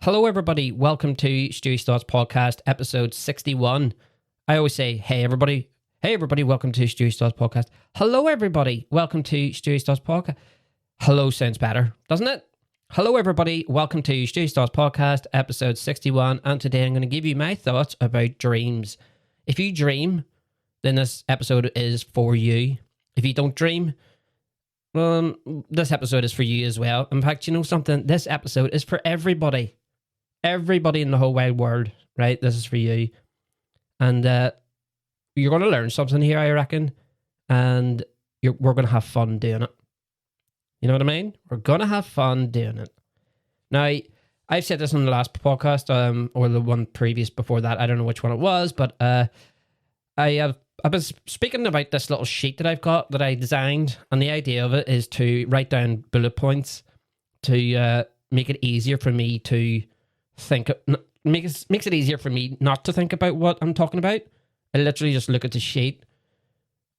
Hello, everybody. Welcome to Stewie's Thoughts Podcast, episode 61. I always say, hey, everybody. Hey, everybody. Welcome to Stewie's Thoughts Podcast. Hello, everybody. Welcome to Stewie's Thoughts Podcast. Hello sounds better, doesn't it? Hello, everybody. Welcome to Stewie's Thoughts Podcast, episode 61. And today I'm going to give you my thoughts about dreams. If you dream, then this episode is for you. If you don't dream, well, this episode is for you as well. In fact, you know something? This episode is for everybody. Everybody in the whole wide world, right? This is for you. And you're going to learn something here, I reckon. And we're going to have fun doing it. You know what I mean? We're going to have fun doing it. Now, I've said this on the last podcast, or the one previous before that. I don't know which one it was, but I've been speaking about this little sheet that I've got that I designed. And the idea of it is to write down bullet points to make it easier for me to makes it easier for me not to think about what I'm talking about. I literally just look at the sheet,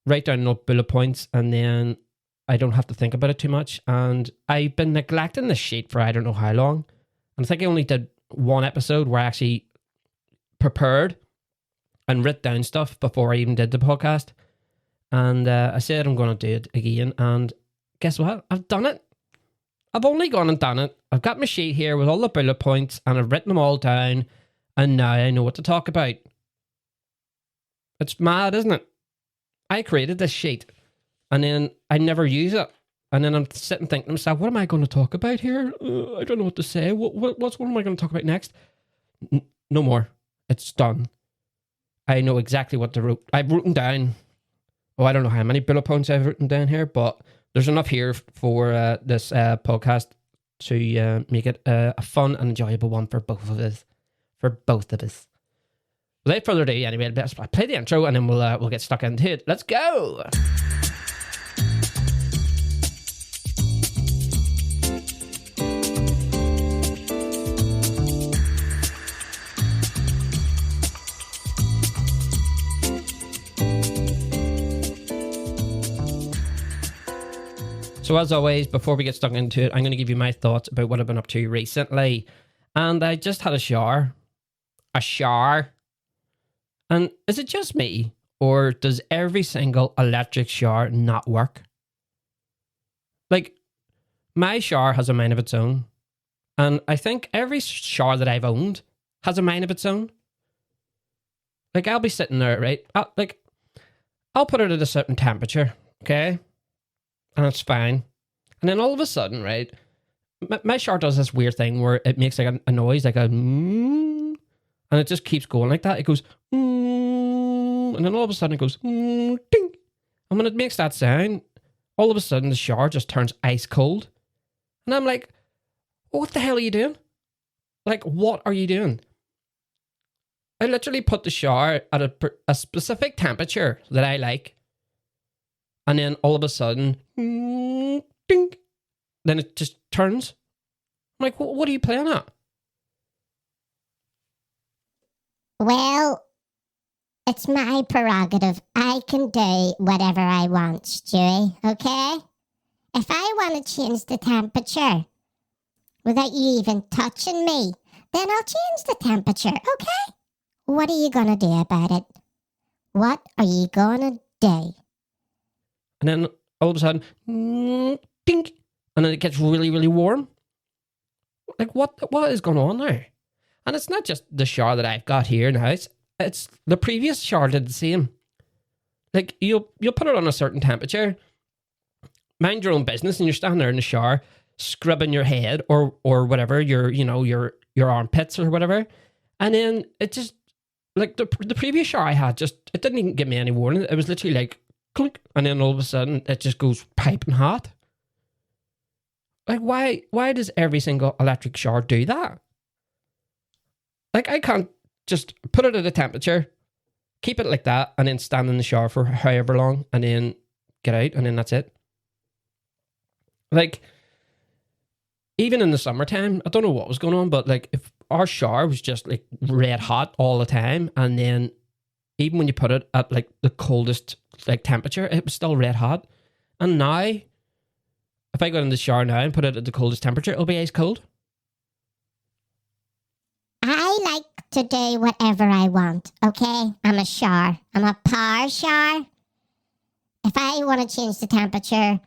write down no bullet points, and then I don't have to think about it too much. And I've been neglecting this sheet for I don't know how long. And I think I only did one episode where I actually prepared and wrote down stuff before I even did the podcast. And I said I'm going to do it again. And guess what? I've done it. I've only gone and done it. I've got my sheet here with all the bullet points and I've written them all down. And now I know what to talk about. It's mad, isn't it? I created this sheet and then I never use it. And then I'm sitting thinking to myself, what am I going to talk about here? I don't know what to say. What am I going to talk about next? No more. It's done. I know exactly what to write. I've written down, I don't know how many bullet points I've written down here, but there's enough here for this podcast to make it a fun and enjoyable one for both of us. Without further ado, anyway, let's play the intro and then we'll get stuck into it. Let's go! So as always, before we get stuck into it, I'm going to give you my thoughts about what I've been up to recently. And I just had a shower. A shower. And is it just me? Or does every single electric shower not work? Like, my shower has a mind of its own. And I think every shower that I've owned has a mind of its own. Like, I'll be sitting there, right? I'll put it at a certain temperature, okay? And it's fine. And then all of a sudden, right, my shower does this weird thing where it makes like a noise, like a and it just keeps going like that. It goes and then all of a sudden it goes ding. And when it makes that sound, all of a sudden the shower just turns ice cold. And I'm like, what the hell are you doing? Like, what are you doing? I literally put the shower at a specific temperature that I like. And then all of a sudden, ding, then it just turns. I'm like, what are you playing at? Well, it's my prerogative. I can do whatever I want, Stewie, okay? If I want to change the temperature without you even touching me, then I'll change the temperature, okay? What are you going to do about it? What are you going to do? And then all of a sudden, ding, and then it gets really, really warm. Like, what is going on there? And it's not just the shower that I've got here in the house. It's the previous shower did the same. Like, you'll put it on a certain temperature, mind your own business, and you're standing there in the shower, scrubbing your head or whatever, your armpits or whatever. And then it just, like, the previous shower I had, it didn't even give me any warning. It was literally like, click, and then all of a sudden it just goes piping hot. Like, why does every single electric shower do that? Like, I can't just put it at a temperature, keep it like that, and then stand in the shower for however long, and then get out, and then that's it. Like, even in the summertime, I don't know what was going on, but like, if our shower was just like red hot all the time, and then even when you put it at like the coldest like temperature, it was still red hot. And now, if I go in the shower now and put it at the coldest temperature, it'll be ice cold. to do whatever I want, okay? I'm a shower. I'm a power shower. If I want to change the temperature,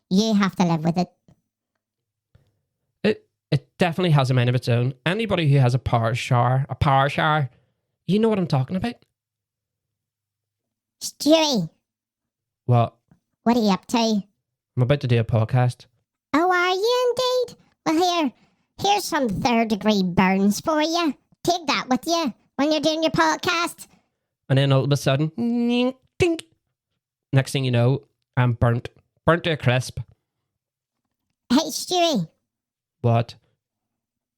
you have to live with it. It definitely has a mind of its own. Anybody who has a power shower, you know what I'm talking about. Stewie, What? what are you up to? I'm about to do a podcast. Oh, are you indeed? Well, here's some third-degree burns for you. Take that with you when you're doing your podcast. And then all of a sudden, ding. Next thing you know, I'm burnt to a crisp. Hey, Stewie, What?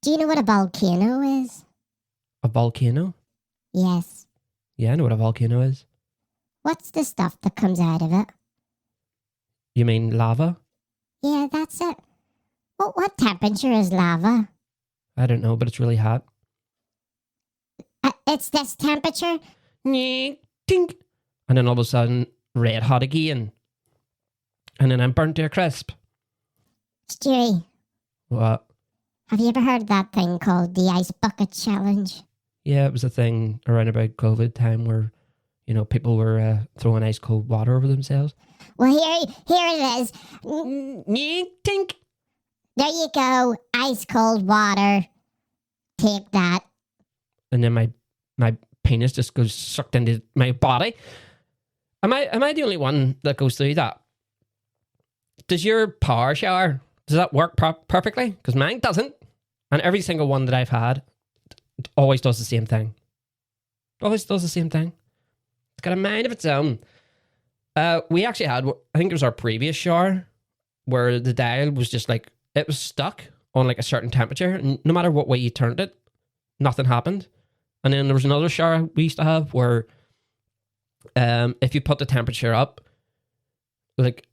do you know what a volcano is? A volcano? Yes. Yeah, I know what a volcano is. What's the stuff that comes out of it? You mean lava? Yeah, that's it. What temperature is lava? I don't know, but it's really hot. It's this temperature? Ding. And then all of a sudden, red hot again. And then I'm burnt to a crisp. Stewie, What? have you ever heard of that thing called the Ice Bucket Challenge? Yeah, it was a thing around about COVID time where, people were throwing ice cold water over themselves. Well, here it is. Tink. There you go. Ice cold water. Take that. And then my penis just goes sucked into my body. Am I the only one that goes through that? Does your power shower, does that work perfectly? Because mine doesn't. And every single one that I've had always does the same thing. Always does the same thing. It's got a mind of its own. We actually had, I think it was our previous shower, where the dial was just like, it was stuck on like a certain temperature. And no matter what way you turned it, nothing happened. And then there was another shower we used to have where if you put the temperature up, like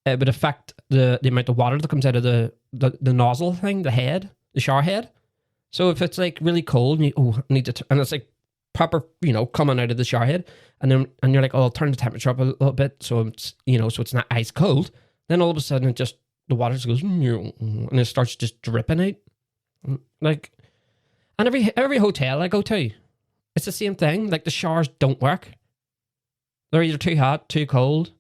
it would affect the amount of water that comes out of the nozzle thing, the head, the shower head. So if it's like really cold and you need to, and it's like proper, coming out of the shower head, and you're like, I'll turn the temperature up a little bit so it's, so it's not ice cold. Then all of a sudden the water just goes, and it starts just dripping out. Like, and every hotel I go to, it's the same thing. Like the showers don't work. They're either too hot, too cold.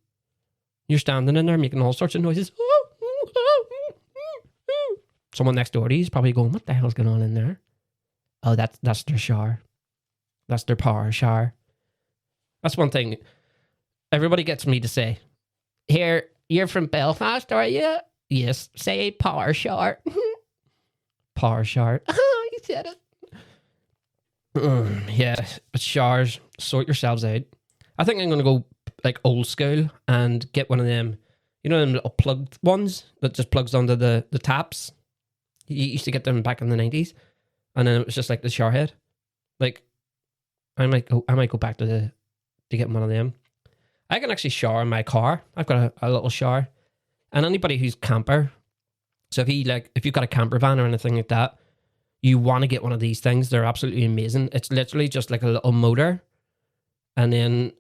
You're standing in there making all sorts of noises. Someone next door to you is probably going, what the hell's going on in there? Oh, that's their shower. That's their power shower. That's one thing everybody gets me to say. Here, you're from Belfast, are you? Yes, say power shower. Power shower. You said it. Yeah, but showers, sort yourselves out. I think I'm going to go like old school and get one of them, them little plugged ones that just plugs onto the taps. You used to get them back in the 90s. And then it was just like the shower head. Like, I might go back to getting one of them. I can actually shower in my car. I've got a little shower. And anybody who's camper, so if you've got a camper van or anything like that, you want to get one of these things. They're absolutely amazing. It's literally just like a little motor, and then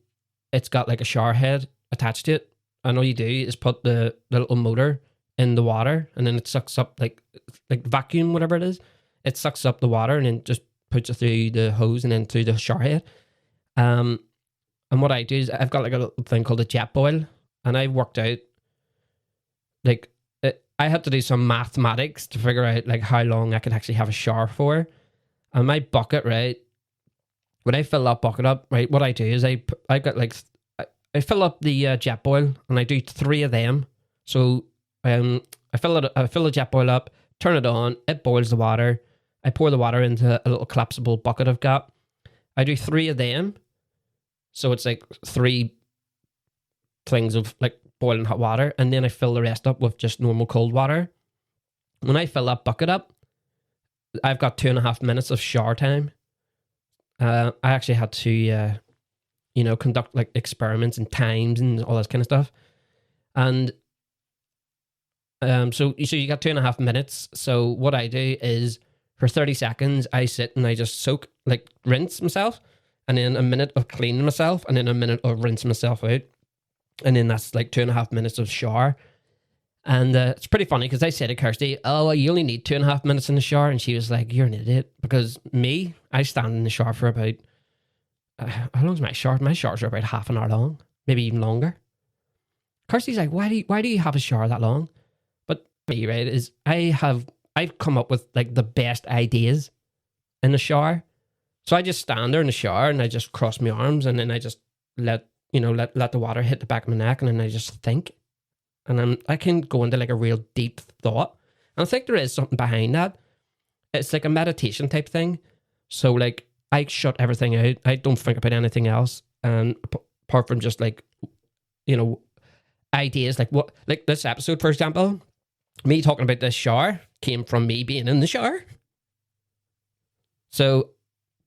it's got like a shower head attached to it. And all you do is put the little motor in the water, and then it sucks up like vacuum, whatever it is. It sucks up the water and then just puts it through the hose and then through the shower head. And what I do is I've got like a little thing called a jet boil, and I've worked out like I had to do some mathematics to figure out like how long I could actually have a shower for. And my bucket, right, when I fill that bucket up, right, what I do is I fill up the jet boil, and I do 3 of them. So I fill the jet boil up, turn it on, it boils the water. I pour the water into a little collapsible bucket I've got. I do 3 of them. So it's like 3 things of like boiling hot water, and then I fill the rest up with just normal cold water. When I fill that bucket up, I've got 2.5 minutes of shower time. I actually had to, conduct like experiments and times and all that kind of stuff. And so you got 2.5 minutes. So what I do is for 30 seconds, I sit and I just soak, like rinse myself, and then a minute of cleaning myself, and then a minute of rinsing myself out. And then that's like 2.5 minutes of shower. And it's pretty funny because I said to Kirsty, oh, well, you only need 2.5 minutes in the shower. And she was like, you're an idiot. Because me, I stand in the shower for about, how long is my shower? My showers are about half an hour long, maybe even longer. Kirsty's like, why do you have a shower that long? But me, right, is I've come up with like the best ideas in the shower. So I just stand there in the shower and I just cross my arms and then I just let the water hit the back of my neck and then I just think. And I can go into like a real deep thought. And I think there is something behind that. It's like a meditation type thing. So like I shut everything out. I don't think about anything else. And apart from just like, ideas like this episode, for example, me talking about this shower came from me being in the shower. So,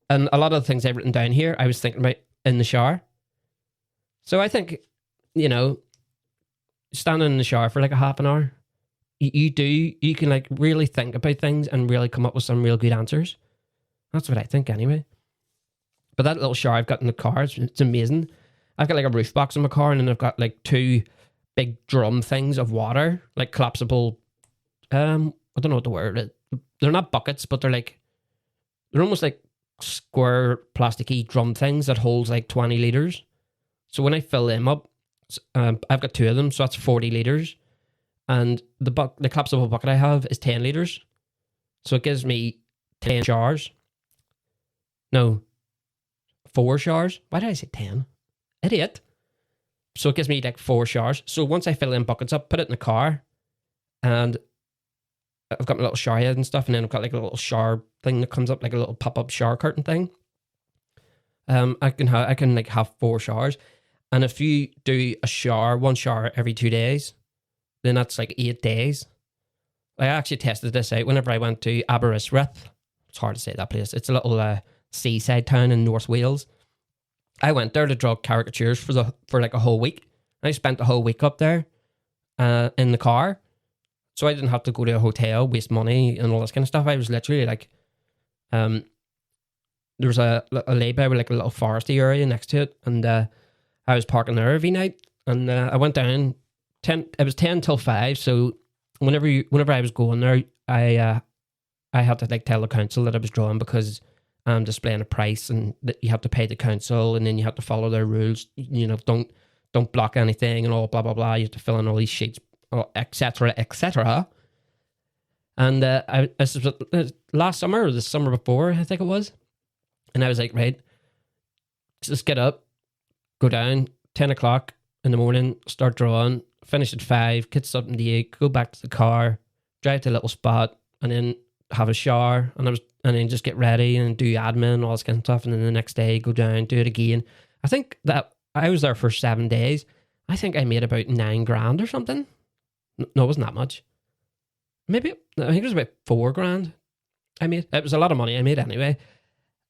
and a lot of the things I've written down here, I was thinking about in the shower. So I think, standing in the shower for like a half an hour, you can like really think about things and really come up with some real good answers. That's what I think anyway. But that little shower I've got in the car, it's amazing. I've got like a roof box in my car and then I've got like 2 big drum things of water, like collapsible, I don't know what the word is. They're not buckets, but they're almost like square plasticky drum things that holds like 20 litres. So when I fill them up, I've got 2 of them, so that's 40 litres. And the collapsible bucket I have is 10 litres. So it gives me 10 showers. No, 4 showers. Why did I say 10? Idiot. So it gives me like 4 showers. So once I fill them buckets up, put it in the car, and I've got my little shower head and stuff, and then I've got like a little shower thing that comes up, like a little pop-up shower curtain thing. I can like have 4 showers. And if you do one shower every 2 days, then that's like 8 days. I actually tested this out whenever I went to Aberystwyth. It's hard to say that place. It's a little seaside town in North Wales. I went there to draw caricatures for like a whole week. I spent the whole week up there in the car. So I didn't have to go to a hotel, waste money and all this kind of stuff. I was literally like, there was a lay-by with like a little foresty area next to it. And I was parking there every night. And I went down, it was 10 till 5. So whenever I was going there, I had to like tell the council that I was drawing because I'm displaying a price and that you have to pay the council and then you have to follow their rules. Don't block anything and all blah, blah, blah. You have to fill in all these sheets, etc., etc. And this was last summer or the summer before, I think it was. And I was like, right, just get up, go down, 10 o'clock in the morning, start drawing, finish at 5, get something to eat, go back to the car, drive to a little spot, and then have a shower, and then just get ready and do admin, all this kind of stuff, and then the next day go down, do it again. I think that I was there for 7 days. I think I made about 9 grand or something. No, it wasn't that much. I think it was about 4 grand I made. It was a lot of money I made anyway.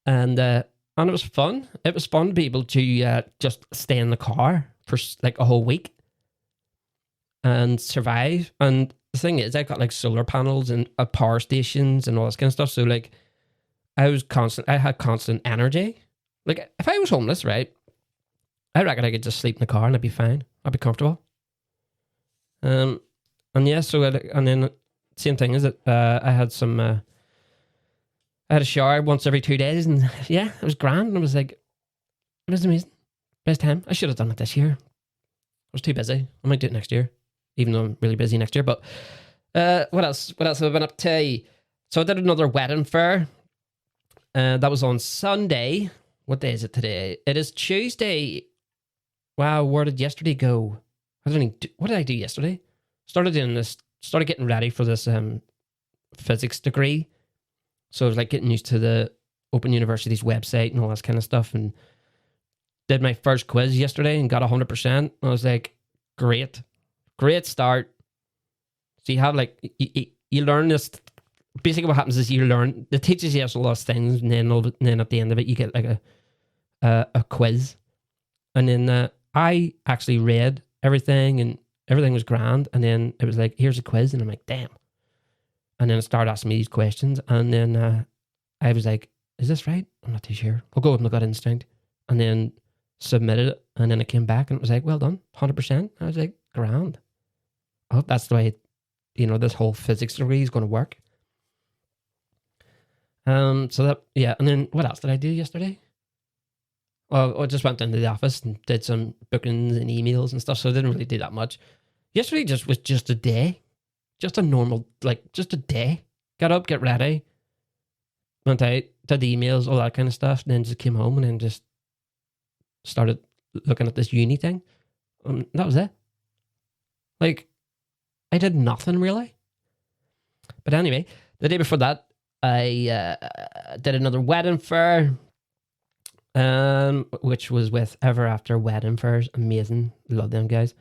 And it was fun. It was fun to be able to just stay in the car for like a whole week and survive. And the thing is, I got like solar panels and power stations and all this kind of stuff. So like, I had constant energy. Like if I was homeless, right, I reckon I could just sleep in the car and I'd be fine. I'd be comfortable. And yeah, so and then same thing is that I had a shower once every 2 days, and yeah, it was grand. And I was like, it was amazing. Best time. I should have done it this year. I was too busy. I might do it next year, even though I'm really busy next year. But what else? What else have I been up to? So I did another wedding fair. That was on Sunday. What day is it today? It is Tuesday. Wow, where did yesterday go? What did I do yesterday? Started getting ready for this physics degree. So I was like getting used to the Open University's website and all that kind of stuff, and did my first quiz yesterday and got 100%. I was like, great start. So you have like, you learn this. Basically what happens is it teaches you all those things, and then at the end of it you get like a quiz. And then I actually read everything and everything was grand, and then it was like, here's a quiz, and I'm like, damn. And then it started asking me these questions, and then I was like, is this right? I'm not too sure. I'll go with my gut instinct. And then submitted it, and then it came back, and it was like, well done, 100%. I was like, grand. I hope that's the way, this whole physics degree is going to work. So that, yeah. And then what else did I do yesterday? Well, I just went into the office and did some bookings and emails and stuff. So I didn't really do that much. Yesterday was just a day. Just a normal, just a day. Got up, get ready. Went out, did the emails, all that kind of stuff. And then just came home and then just started looking at this uni thing. That was it. I did nothing really. But anyway, the day before that, I did another wedding fair, which was with Ever After Wedding Fairs. Amazing. Love them guys.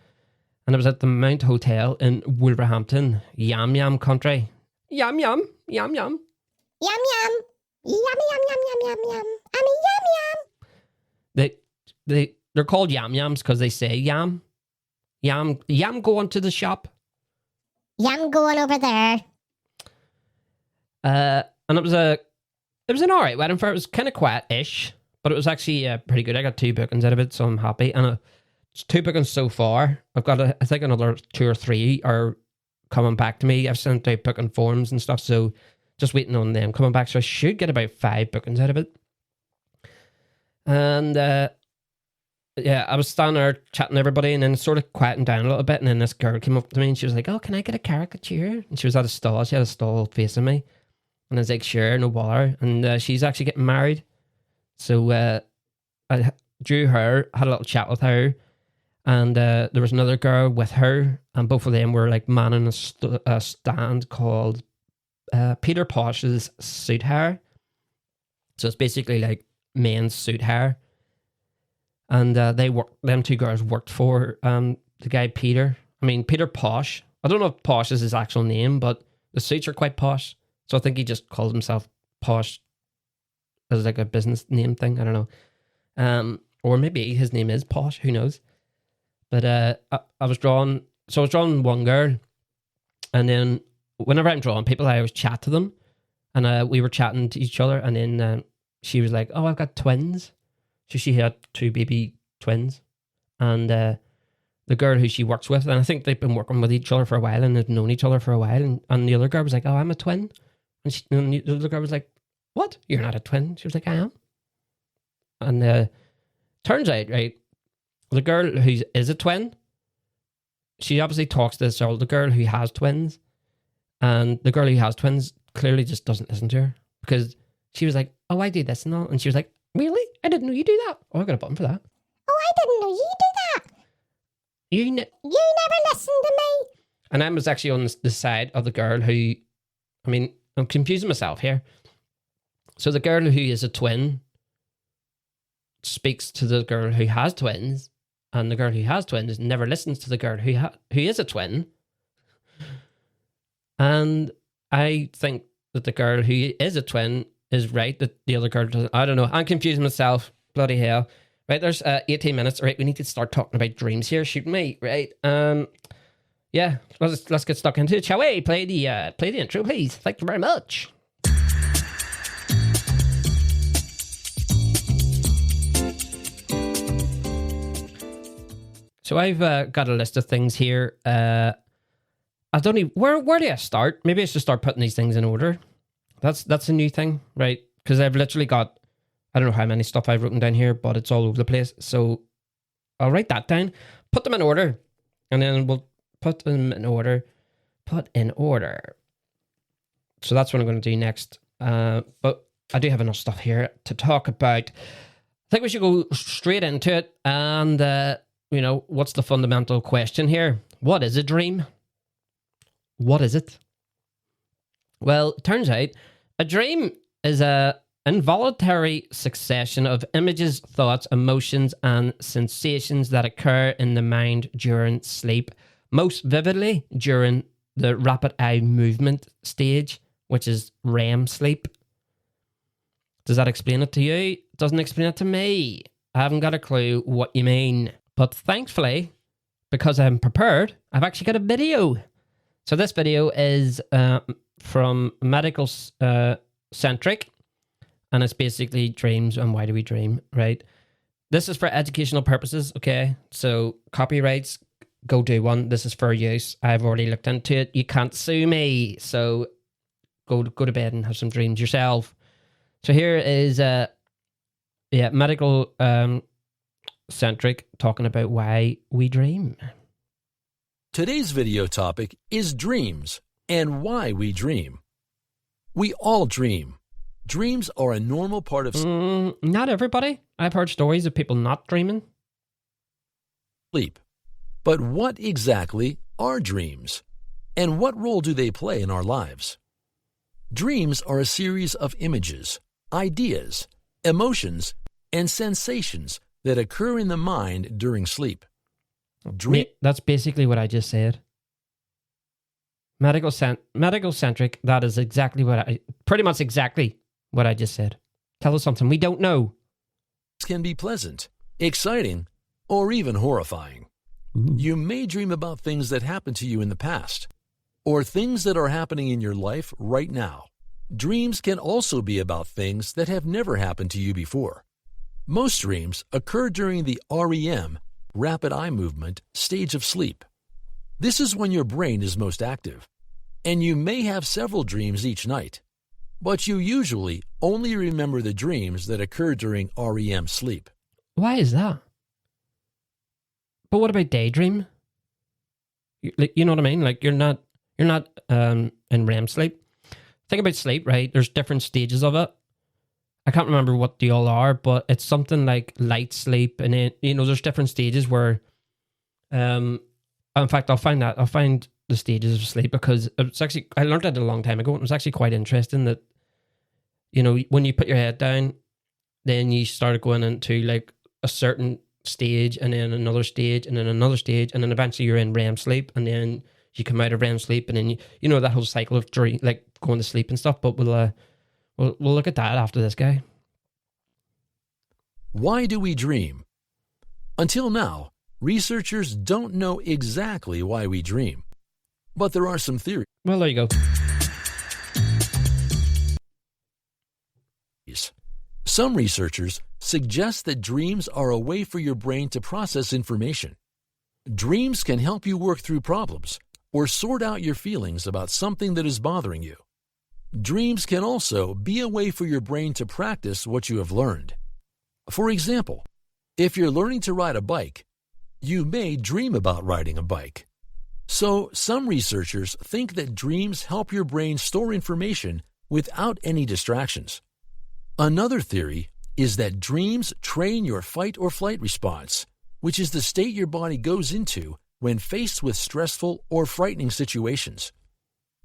And it was at the Mount Hotel in Wolverhampton, Yam Yam country. Yum yum, yum yum. Yum yum. Yum yum yum yum yum yum. I mean yum yum. They're called yam yams because they say yam. Yam going to the shop. Yam going over there. And it was an alright wedding fair. It was kind of quiet-ish, but it was actually pretty good. I got 2 bookings out of it, so I'm happy. And it's 2 bookings so far. I've got I think another 2 or 3 are coming back to me. I've sent out booking forms and stuff, so just waiting on them coming back. So I should get about 5 bookings out of it. And yeah, I was standing there chatting to everybody and then sort of quieting down a little bit. And then this girl came up to me and she was like, "Oh, can I get a caricature?" And she was at a stall. She had a stall facing me. And I was like, "Sure, no bother." And she's actually getting married. So I drew her, had a little chat with her. And there was another girl with her. And both of them were manning a stand called Peter Posh's Suit Hair. So it's basically men's suit hair. And them 2 girls worked for the guy Peter. I mean, Peter Posh. I don't know if Posh is his actual name, but the suits are quite posh. So I think he just calls himself Posh as a business name thing. I don't know. Or maybe his name is Posh. Who knows? But I was drawing one girl. And then whenever I'm drawing people, I always chat to them. And we were chatting to each other. And then she was like, "Oh, I've got twins." So she had 2 baby twins. And the girl who she works with, and I think they've been working with each other for a while and they've known each other for a while. And the other girl was like, "Oh, I'm a twin." And the other girl was like, "What? You're not a twin?" She was like, "I am." And turns out, right, the girl who is a twin, she obviously talks to this older girl who has twins. And the girl who has twins clearly just doesn't listen to her. Because she was like, "Oh, I do this and all." And she was like, "Really? I didn't know you do that." "Oh, I got a button for that." Oh, I didn't know you do that. You never listened to me. And I was actually on the side of the girl who, I mean, I'm confusing myself here. So the girl who is a twin speaks to the girl who has twins, and the girl who has twins never listens to the girl who is a twin. And I think that the girl who is a twin is right, that the other girl doesn't. I don't know. I'm confusing myself. Bloody hell. Right, there's 18 minutes. Right, we need to start talking about dreams here, shouldn't we? Right. Yeah, let's get stuck into it, shall we? Play the intro, please. Thank you very much. So I've got a list of things here. I don't even where do I start? Maybe I should start putting these things in order. That's a new thing, right? Because I've literally got, I don't know how many stuff I've written down here, but it's all over the place. So I'll write that down, put them in order, and then we'll put them in order. Put in order. So that's what I'm going to do next. But I do have enough stuff here to talk about. I think we should go straight into it. And, what's the fundamental question here? What is a dream? What is it? Well, it turns out a dream is a involuntary succession of images, thoughts, emotions, and sensations that occur in the mind during sleep, most vividly during the rapid eye movement stage, which is REM sleep. Does that explain it to you? It doesn't explain it to me. I haven't got a clue what you mean. But thankfully, because I'm prepared, I've actually got a video. So this video is from Medical Centric, and it's basically dreams and why do we dream, right? This is for educational purposes, okay? So copyrights, go do one. This is for use. I've already looked into it. You can't sue me. So go to bed and have some dreams yourself. So here is medical centric, talking about why we dream. Today's video topic is dreams and why we dream. We all dream. Dreams are a normal part of not everybody. I've heard stories of people not dreaming. Sleep. But what exactly are dreams? And what role do they play in our lives? Dreams are a series of images, ideas, emotions, and sensations that occur in the mind during sleep. That's basically what I just said. Medical centric, that is exactly pretty much exactly what I just said. Tell us something we don't know. Can be pleasant, exciting, or even horrifying. Ooh. You may dream about things that happened to you in the past, or things that are happening in your life right now. Dreams can also be about things that have never happened to you before. Most dreams occur during the REM, rapid eye movement, stage of sleep. This is when your brain is most active, and you may have several dreams each night, but you usually only remember the dreams that occur during REM sleep. Why is that? But what about daydream? You know what I mean? Like you're not in REM sleep. Think about sleep, right? There's different stages of it. I can't remember what they all are, but it's something like light sleep, and then there's different stages where, in fact, I'll find the stages of sleep, because it's actually, I learned that a long time ago. And it was actually quite interesting that, when you put your head down, then you start going into like a certain stage, and then another stage, and then another stage, and then eventually you're in REM sleep, and then you come out of REM sleep, and then you know that whole cycle of dream, like going to sleep and stuff. But we'll look at that after this guy. Why do we dream? Until now, researchers don't know exactly why we dream, but there are some theories. Well, there you go. Some researchers suggest that dreams are a way for your brain to process information. Dreams can help you work through problems or sort out your feelings about something that is bothering you. Dreams can also be a way for your brain to practice what you have learned. For example, if you're learning to ride a bike, you may dream about riding a bike. So, some researchers think that dreams help your brain store information without any distractions. Another theory is that dreams train your fight or flight response, which is the state your body goes into when faced with stressful or frightening situations.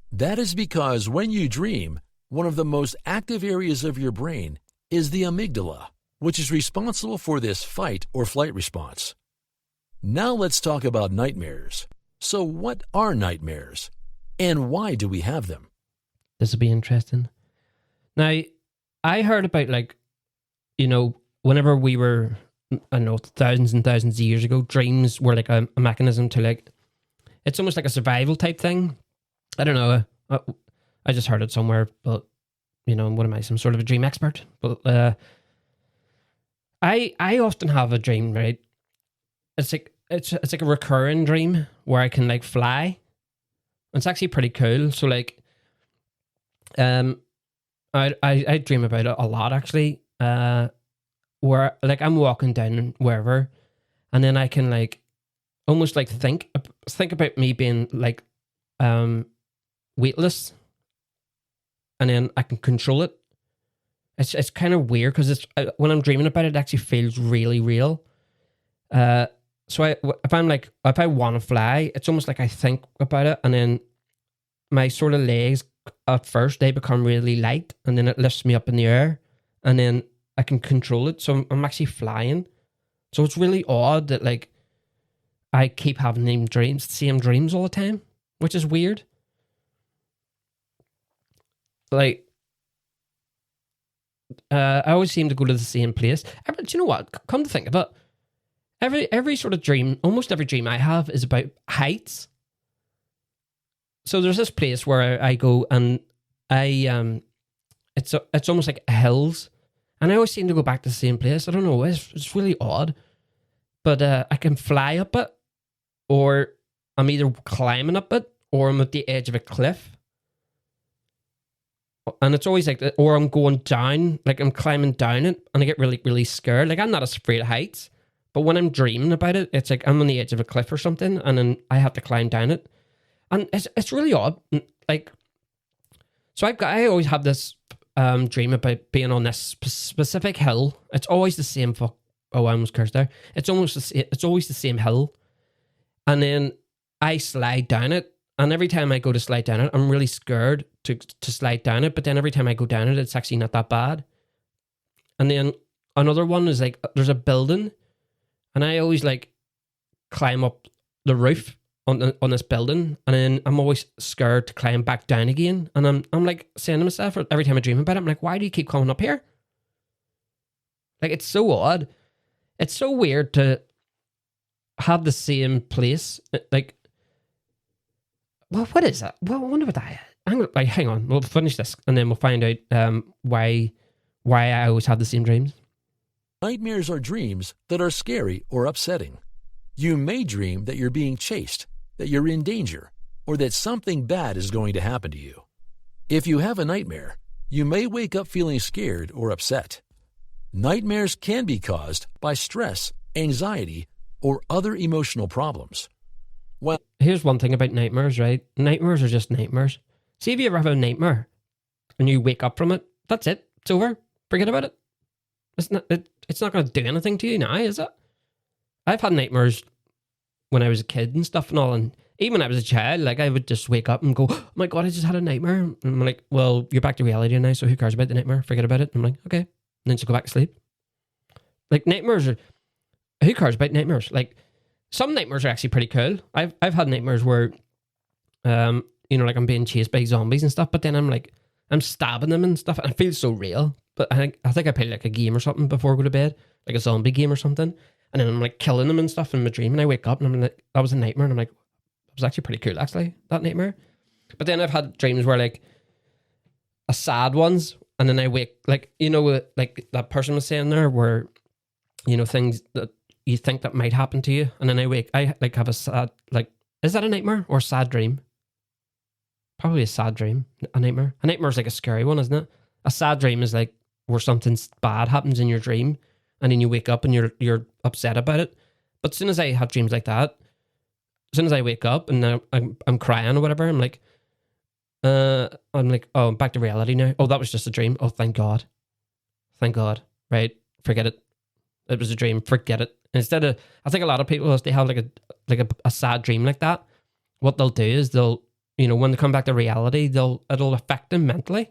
That is because when you dream, one of the most active areas of your brain is the amygdala, which is responsible for this fight or flight response. Now let's talk about nightmares. So what are nightmares? And why do we have them? This will be interesting. Now, I heard about, whenever we were, I don't know, thousands and thousands of years ago, dreams were like a mechanism to it's almost like a survival type thing. I don't know. I just heard it somewhere, but, what am I, some sort of a dream expert? But I often have a dream, right? It's like a recurring dream where I can fly. It's actually pretty cool. So I dream about it a lot, actually. Where I'm walking down wherever, and then I can almost think about me being weightless, and then I can control it. It's kind of weird because when I'm dreaming about it, it actually feels really real. So if I want to fly, it's almost like I think about it, and then my sort of legs at first they become really light, and then it lifts me up in the air, and then I can control it. So I'm actually flying. So it's really odd that I keep having same dreams all the time, which is weird. I always seem to go to the same place. Do you know what? Come to think of it, every sort of dream, almost every dream I have is about heights. So there's this place where I go, and it's almost like hills, and I always seem to go back to the same place. I don't know, it's really odd, but I can fly up it, or I'm either climbing up it or I'm at the edge of a cliff. And it's always like that, or I'm going down, like I'm climbing down it, and I get really, really scared. Like, I'm not as afraid of heights, but when I'm dreaming about it, it's like I'm on the edge of a cliff or something, and then I have to climb down it. And it's really odd. Like, so I always have this dream about being on this specific hill. It's always the same I almost cursed there. It's always the same hill. And then I slide down it. And every time I go to slide down it, I'm really scared to slide down it. But then every time I go down it, it's actually not that bad. And then another one is like, there's a building, and I always like climb up the roof on this building, and then I'm always scared to climb back down again. And I'm like saying to myself every time I dream about it, I'm like, why do you keep coming up here? Like, it's so odd. It's so weird to have the same place. Like, well, what is that? Well, I wonder what that is. Hang on, we'll finish this and then we'll find out why I always have the same dreams. Nightmares are dreams that are scary or upsetting. You may dream that you're being chased, that you're in danger, or that something bad is going to happen to you. If you have a nightmare, you may wake up feeling scared or upset. Nightmares can be caused by stress, anxiety, or other emotional problems. Well, here's one thing about nightmares, right? Nightmares are just nightmares. See, if you ever have a nightmare and you wake up from it, that's it. It's over. Forget about it. It's not going to do anything to you now, is it? I've had nightmares when I was a kid and stuff and all, and even when I was a child, like, I would just wake up and go, oh my God, I just had a nightmare. And I'm like, well, you're back to reality now, so who cares about the nightmare? Forget about it. And I'm like, okay. And then just go back to sleep. Like, nightmares are... Who cares about nightmares? Like, some nightmares are actually pretty cool. I've had nightmares where, like I'm being chased by zombies and stuff, but then I'm stabbing them and stuff, and it feels so real. But I think I played like a game or something before I go to bed, like a zombie game or something, and then I'm like killing them and stuff in my dream, and I wake up and I'm like, that was a nightmare, and I'm like, it was actually pretty cool, actually, that nightmare. But then I've had dreams where, like, a sad ones, and then I wake, like, like that person was saying there, where, things that you think that might happen to you, and then I like have a sad, like, is that a nightmare or a sad dream? Probably a sad dream. A nightmare is like a scary one, isn't it? A sad dream is like where something bad happens in your dream, and then you wake up and you're upset about it. But as soon as I have dreams like that, as soon as I wake up and I'm crying or whatever, I'm like, oh, I'm back to reality now. Oh, that was just a dream. Oh, thank God. Right? Forget it. It was a dream. Forget it. Instead of, I think a lot of people, if they have like a sad dream like that, what they'll do is they'll, when they come back to reality, it'll affect them mentally,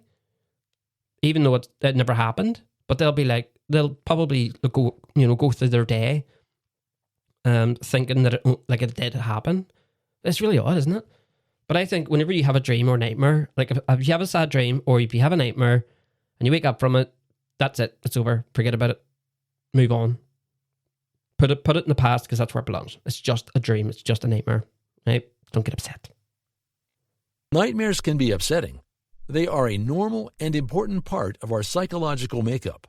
even though it never happened. But they'll probably go through their day, thinking that it did happen. It's really odd, isn't it? But I think whenever you have a dream or nightmare, like if you have a sad dream or if you have a nightmare and you wake up from it, that's it. It's over. Forget about it. Move on. Put it in the past, because that's where it belongs. It's just a dream. It's just a nightmare. Right? Don't get upset. nightmares can be upsetting. They are a normal and important part of our psychological makeup.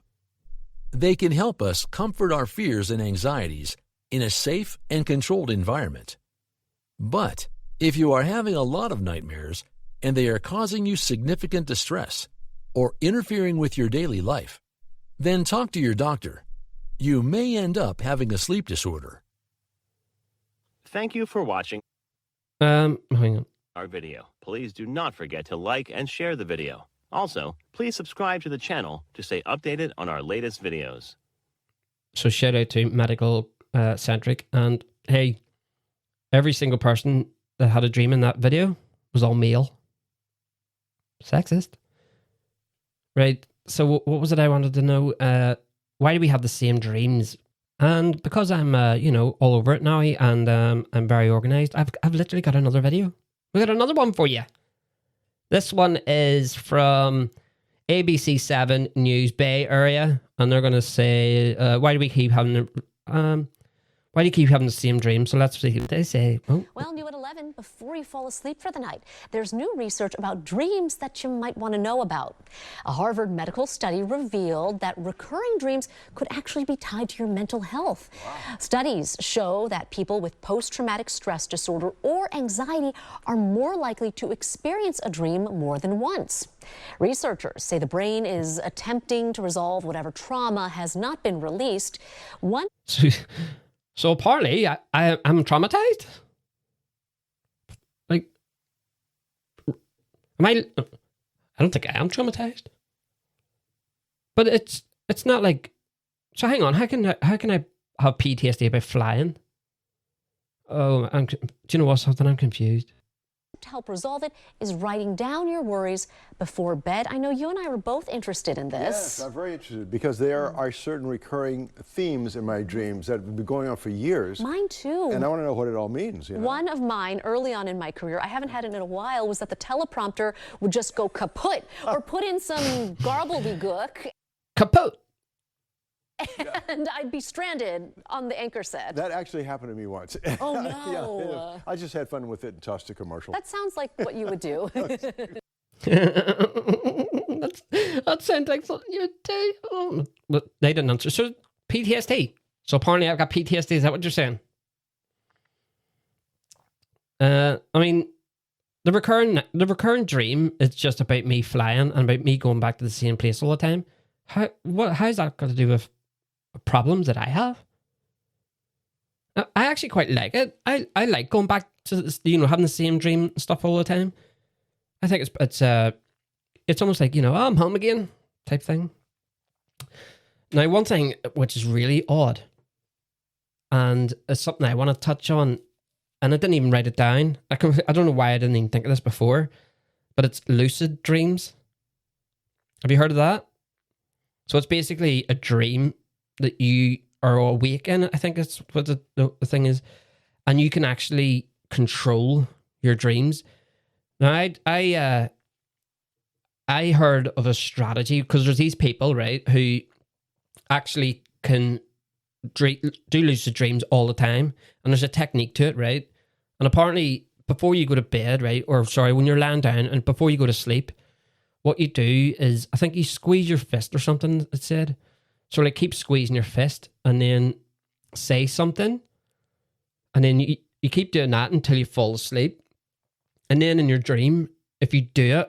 They can help us comfort our fears and anxieties in a safe and controlled environment. But if you are having a lot of nightmares and they are causing you significant distress or interfering with your daily life, then talk to your doctor. You may end up having a sleep disorder. Thank you for watching Hang on. our video. Please do not forget to like and share the video. Also, please subscribe to the channel to stay updated on our latest videos. So shout out to Medical Centric, and hey, every single person that had a dream in that video was all male. Sexist. Right, so what was it I wanted to know? Why do we have the same dreams? And because I'm, all over it now, and I'm very organized, I've literally got another video. We got another one for you. This one is from ABC7 News Bay Area, and they're going to say, why do we keep having Why do you keep having the same dream? So let's see what they say. Oh. Well, new at 11, before you fall asleep for the night, there's new research about dreams that you might want to know about. A Harvard medical study revealed that recurring dreams could actually be tied to your mental health. Wow. Studies show that people with post-traumatic stress disorder or anxiety are more likely to experience a dream more than once. Researchers say the brain is attempting to resolve whatever trauma has not been released. So apparently, I'm traumatized. Like, I don't think I am traumatized. But it's not like. So hang on, how can I have PTSD about flying? Oh, do you know what? Something I'm confused. To help resolve it is writing down your worries before bed. I know you and I were both interested in this. Yes, I'm very interested because there are certain recurring themes in my dreams that have been going on for years. Mine too. And I want to know what it all means. You know? One of mine early on in my career, I haven't had it in a while, was that the teleprompter would just go kaput or put in some gobbledygook. Kaput. And I'd be stranded on the anchor set. That actually happened to me once. Oh, no. Yeah, I just had fun with it and tossed a commercial. That sounds like what you would do. that sounds like something you'd do. Oh. But they didn't answer. So PTSD. So apparently I've got PTSD. Is that what you're saying? I mean, the recurring dream is just about me flying and about me going back to the same place all the time. How's that got to do with problems that I have? I actually quite like it. I like going back to having the same dream and stuff all the time. I think it's almost like I'm home again type thing. Now, one thing which is really odd, and it's something I want to touch on, and I didn't even write it down. I don't know why I didn't even think of this before, but it's lucid dreams. Have you heard of that? So it's basically a dream that you are awake in, I think that's what the thing is. And you can actually control your dreams. Now, I heard of a strategy, because there's these people, right, who actually can do lucid dreams all the time. And there's a technique to it, right? And apparently, before you go to bed, right, when you're laying down and before you go to sleep, what you do is, I think you squeeze your fist or something, it said. So like keep squeezing your fist and then say something. And then you keep doing that until you fall asleep. And then in your dream, if you do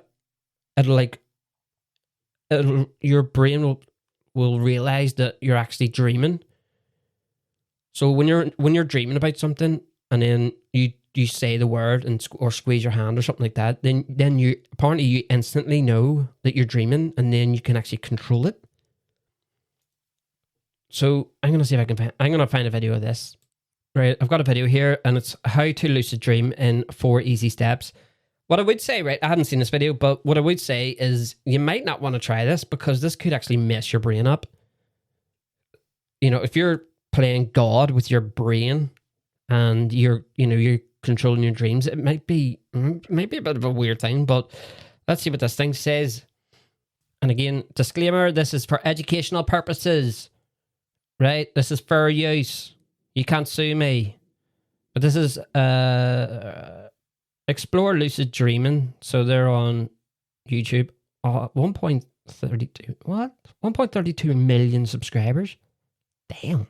it, your brain will realize that you're actually dreaming. So when you're dreaming about something and then you say the word or squeeze your hand or something like that, then you instantly know that you're dreaming, and then you can actually control it. So I'm gonna see if I'm gonna find a video of this. Right, I've got a video here, and it's how to lucid dream in 4 easy steps. What I would say, right, I hadn't seen this video, but what I would say is you might not want to try this because this could actually mess your brain up. If you're playing God with your brain and you're controlling your dreams, it might be a bit of a weird thing, but let's see what this thing says. And again, disclaimer, this is for educational purposes, right? This is fair use. You can't sue me. But this is Explore Lucid Dreaming. So they're on YouTube. 1.32. What? 1.32 million subscribers? Damn.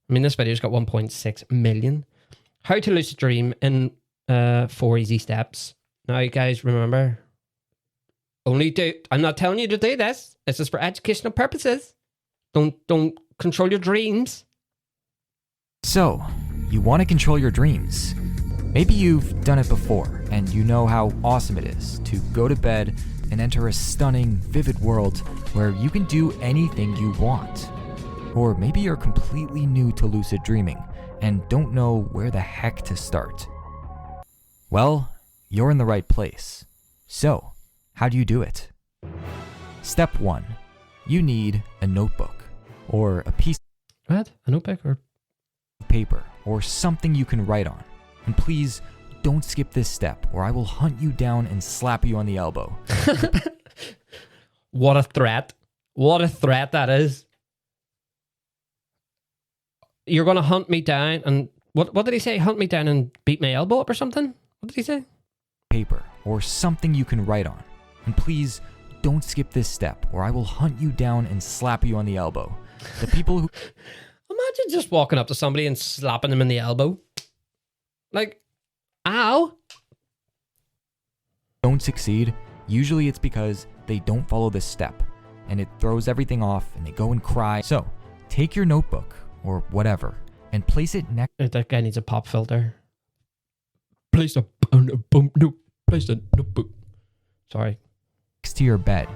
I mean, this video's got 1.6 million. How to lucid dream in 4 easy steps. Now, you guys, remember, I'm not telling you to do this. This is for educational purposes. Don't control your dreams. So, you want to control your dreams. Maybe you've done it before, and you know how awesome it is to go to bed and enter a stunning, vivid world where you can do anything you want. Or maybe you're completely new to lucid dreaming and don't know where the heck to start. Well, you're in the right place. So, how do you do it? Step 1. You need a notebook or a piece What? A notebook or of paper or something you can write on. And please don't skip this step or I will hunt you down and slap you on the elbow. What a threat. What a threat that is. you're going to hunt me down and what did he say? Hunt me down and beat my elbow up or something? What did he say? Paper or something you can write on. And please don't skip this step or I will hunt you down and slap you on the elbow. The people who... Imagine just walking up to somebody and slapping them in the elbow. Like, ow. Don't succeed, usually it's because they don't follow this step and it throws everything off and they go and cry. So, take your notebook or whatever and place it next... That guy needs a pop filter. Place a notebook. Place a notebook. Sorry. Next to your bed.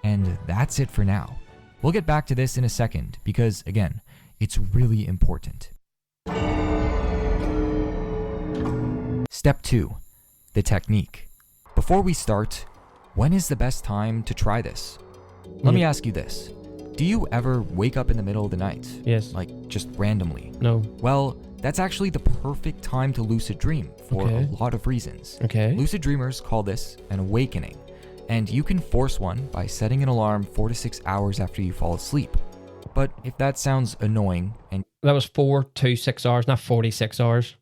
And that's it for now. We'll get back to this in a second because, again, it's really important. Step 2. The technique. Before we start, when is the best time to try this? Let me ask you this. Do you ever wake up in the middle of the night? Yes. Like, just randomly? No. Well, that's actually the perfect time to lucid dream for a lot of reasons. Okay. Lucid dreamers call this an awakening, and you can force one by setting an alarm 4 to 6 hours after you fall asleep. But if that sounds annoying and that was 4 to 6 hours, not 46 hours.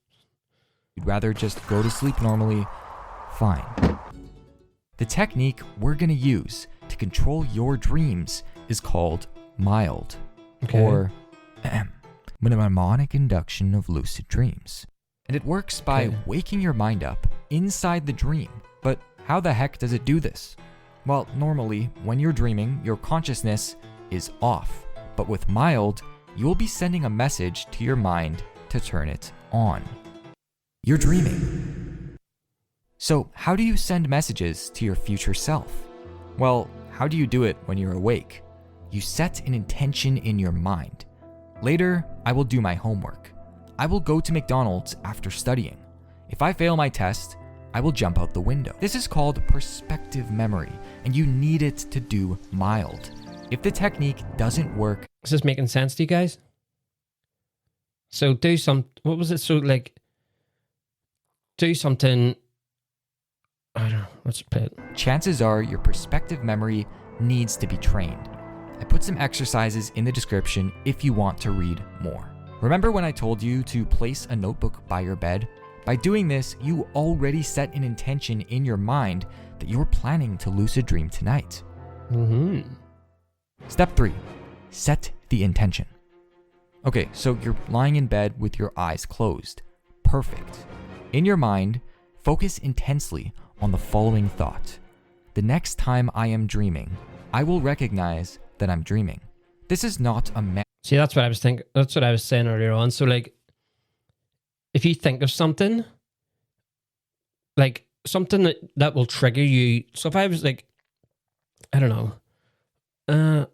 you'd rather just go to sleep normally, fine. The technique we're going to use to control your dreams is called mild, or mnemonic induction of lucid dreams. And it works by waking your mind up inside the dream. But how the heck does it do this? Well, normally, when you're dreaming, your consciousness is off. But with mild, you'll be sending a message to your mind to turn it on. You're dreaming. So, how do you send messages to your future self? Well, how do you do it when you're awake? You set an intention in your mind. Later, I will do my homework. I will go to McDonald's after studying. If I fail my test, I will jump out the window. This is called perspective memory, and you need it to do mild. If the technique doesn't work... Is this making sense to you guys? So do some... What was it? So like... Do something... I don't know. Let's play it. Chances are your perspective memory needs to be trained. I put some exercises in the description if you want to read more. Remember when I told you to place a notebook by your bed? By doing this, you already set an intention in your mind that you're planning to lucid dream tonight. Step 3. Set the intention. Okay, so you're lying in bed with your eyes closed. Perfect. In your mind, focus intensely on the following thought. The next time I am dreaming, I will recognize that I'm dreaming. This is not a See, that's what I was thinking. That's what I was saying earlier on. So like, if you think of something, like something that will trigger you. So if I was like, I don't know,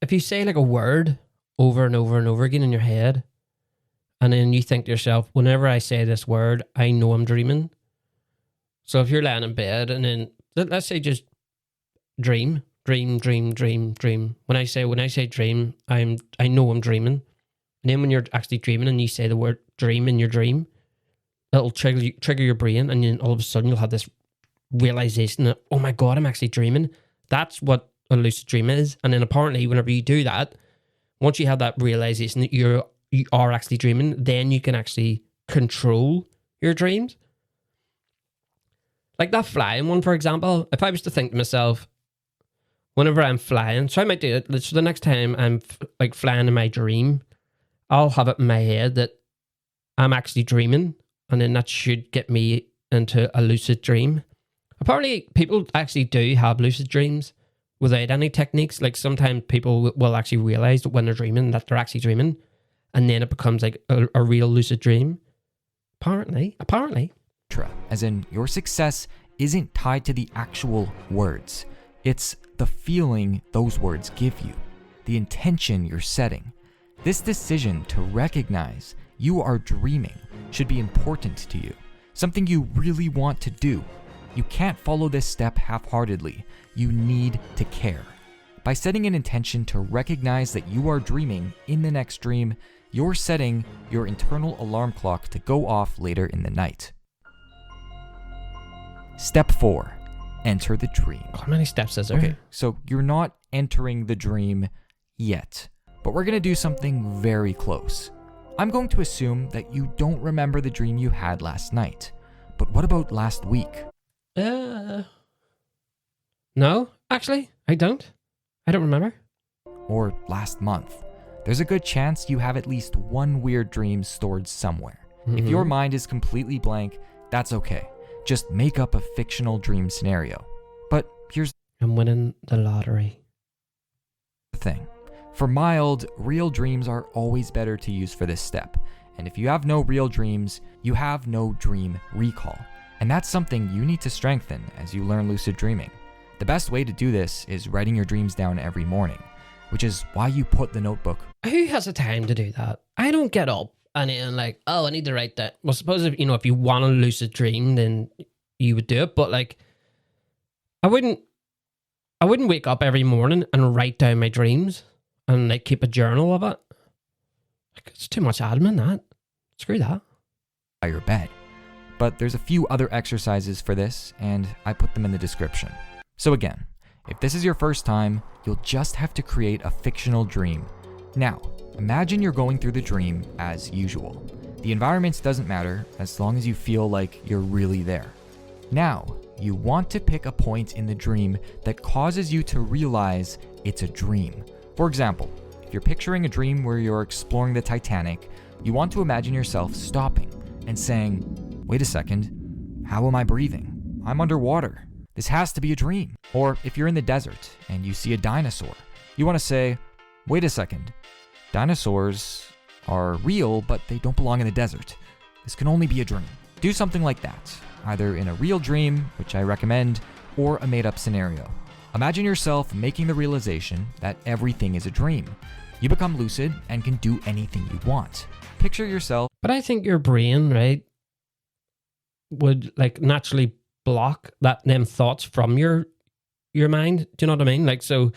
if you say like a word over and over and over again in your head, and then you think to yourself, whenever I say this word, I know I'm dreaming. So if you're laying in bed and then let's say just dream. When I say dream, I know I'm dreaming. And then when you're actually dreaming and you say the word dream in your dream, it'll trigger your brain, and then all of a sudden you'll have this realization that, oh my God, I'm actually dreaming. That's what a lucid dream is. And then apparently whenever you do that, once you have that realization that you are actually dreaming, then you can actually control your dreams. Like that flying one, for example, if I was to think to myself, whenever I'm flying, so I might do it, so the next time I'm like flying in my dream, I'll have it in my head that I'm actually dreaming, and then that should get me into a lucid dream. Apparently, people actually do have lucid dreams without any techniques. Like sometimes people will actually realize that when they're dreaming that they're actually dreaming, and then it becomes like a real lucid dream. Apparently. As in, your success isn't tied to the actual words. It's the feeling those words give you, the intention you're setting. This decision to recognize you are dreaming should be important to you, something you really want to do. You can't follow this step half-heartedly. You need to care. By setting an intention to recognize that you are dreaming in the next dream, you're setting your internal alarm clock to go off later in the night. Step 4. Enter the dream. How many steps is there? Okay, so you're not entering the dream yet, but we're going to do something very close. I'm going to assume that you don't remember the dream you had last night. But what about last week? No, actually, I don't remember. Or last month? There's a good chance you have at least one weird dream stored somewhere. If your mind is completely blank, that's okay. Just make up a fictional dream scenario. But here's I'm winning the lottery. the thing. For mild, real dreams are always better to use for this step. And if you have no real dreams, you have no dream recall. And that's something you need to strengthen as you learn lucid dreaming. The best way to do this is writing your dreams down every morning, which is why you put the notebook. Who has the time to do that? I don't get up and then like, oh, I need to write that. Well, suppose if you want to lucid dream, then you would do it. But like, I wouldn't wake up every morning and write down my dreams and like keep a journal of it. Like, it's too much admin. That screw that. By your bed. But there's a few other exercises for this, and I put them in the description. So again, if this is your first time, you'll just have to create a fictional dream. Now, imagine you're going through the dream as usual. The environment doesn't matter as long as you feel like you're really there. Now, you want to pick a point in the dream that causes you to realize it's a dream. For example, if you're picturing a dream where you're exploring the Titanic, you want to imagine yourself stopping and saying, "Wait a second, how am I breathing? I'm underwater. This has to be a dream." Or if you're in the desert and you see a dinosaur, you want to say, "Wait a second, dinosaurs are real, but they don't belong in the desert. This can only be a dream." Do something like that, either in a real dream, which I recommend, or a made-up scenario. Imagine yourself making the realization that everything is a dream. You become lucid and can do anything you want. Picture yourself. But I think your brain, right, would like naturally block them thoughts from your mind. Do you know what I mean? Like, so,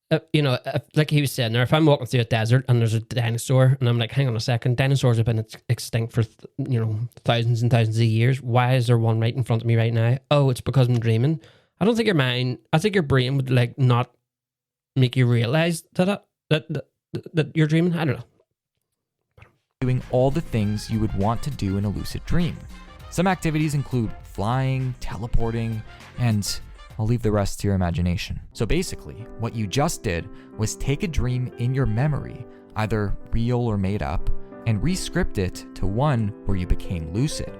like he was saying there, if I'm walking through a desert and there's a dinosaur and I'm like, hang on a second, dinosaurs have been extinct for, thousands and thousands of years. Why is there one right in front of me right now? Oh, it's because I'm dreaming. I don't think I think your brain would like not make you realize that you're dreaming. I don't know. Doing all the things you would want to do in a lucid dream. Some activities include flying, teleporting, and I'll leave the rest to your imagination. So basically, what you just did was take a dream in your memory, either real or made up, and re-script it to one where you became lucid.